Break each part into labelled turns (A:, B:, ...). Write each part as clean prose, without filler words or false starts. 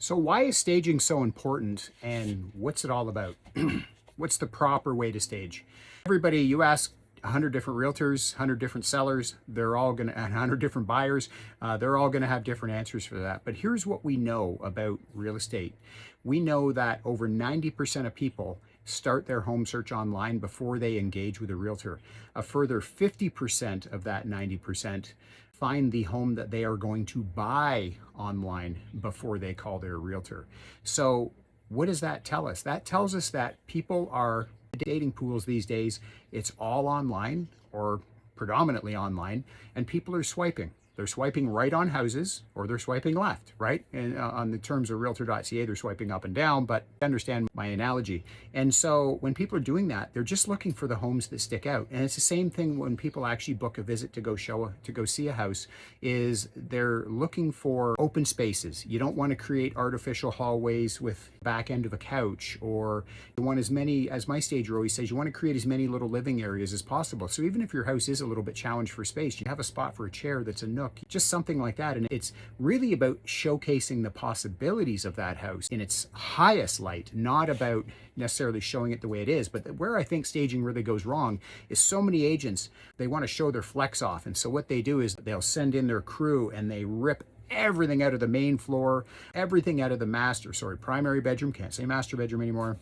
A: So why is staging so important and what's it all about? What's the proper way to stage? Everybody, you ask 100 different realtors, 100 different sellers, they're all going to, 100 different buyers, they're all going to have different answers for that. But here's what we know about real estate. We know that over 90% of people start their home search online before they engage with a realtor. A further 50% of that 90% find the home that they are going to buy online before they call their realtor. So what does that tell us? That tells us that people are dating pools these days. It's all online or predominantly online, and people are swiping. They're swiping right on houses or they're swiping left, right? And on the terms of realtor.ca, they're swiping up and down, but understand my analogy. And so when people are doing that, they're just looking for the homes that stick out. And it's the same thing when people actually book a visit to go see a house, is they're looking for open spaces. You don't want to create artificial hallways with back end of a couch, or you want as many, as my stager always says, you want to create as many little living areas as possible. So even if your house is a little bit challenged for space, you have a spot for a chair that's a nook, just something like that. And it's really about showcasing the possibilities of that house in its highest light, not about necessarily showing it the way it is. But where I think staging really goes wrong is so many agents, they want to show their flex off. And so what they do is they'll send in their crew and they rip everything out of the main floor, everything out of the primary bedroom, can't say master bedroom anymore,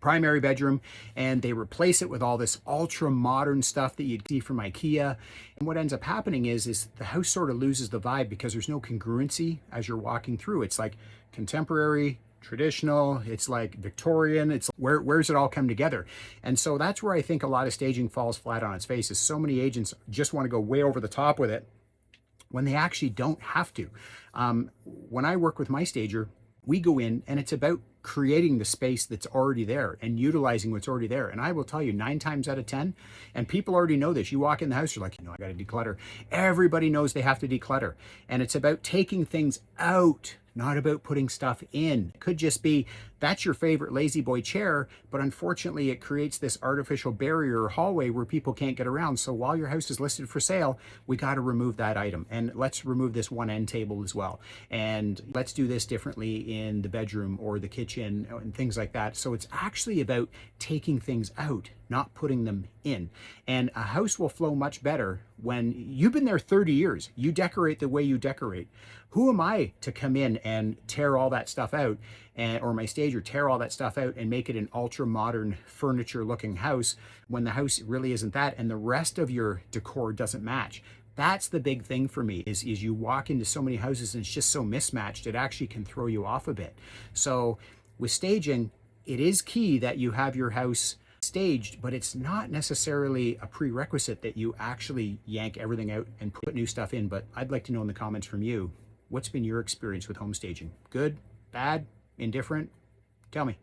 A: primary bedroom, and they replace it with all this ultra modern stuff that you'd see from IKEA. And what ends up happening is the house sort of loses the vibe because there's no congruency as you're walking through. It's like contemporary, traditional, it's like Victorian, it's where's it all come together? And so that's where I think a lot of staging falls flat on its face, is so many agents just want to go way over the top with it when they actually don't have to. When I work with my stager, we go in and it's about creating the space that's already there and utilizing what's already there. And I will tell you, 9 times out of 10, and people already know this, you walk in the house, you're like, I got to declutter. Everybody knows they have to declutter. And it's about taking things out, not about putting stuff in. It could just be, that's your favorite lazy boy chair, but unfortunately it creates this artificial barrier or hallway where people can't get around. So while your house is listed for sale, we got to remove that item. And let's remove this one end table as well. And let's do this differently in the bedroom or the kitchen and things like that. So it's actually about taking things out, not putting them in. And a house will flow much better when you've been there 30 years. You decorate the way you decorate. Who am I to come in and tear all that stuff out, or my stager tear all that stuff out and make it an ultra modern furniture looking house when the house really isn't that, and the rest of your decor doesn't match? That's the big thing for me, is you walk into so many houses and it's just so mismatched, it actually can throw you off a bit. So with staging, it is key that you have your house staged, but it's not necessarily a prerequisite that you actually yank everything out and put new stuff in. But I'd like to know in the comments from you, what's been your experience with home staging? Good, bad, indifferent? Tell me.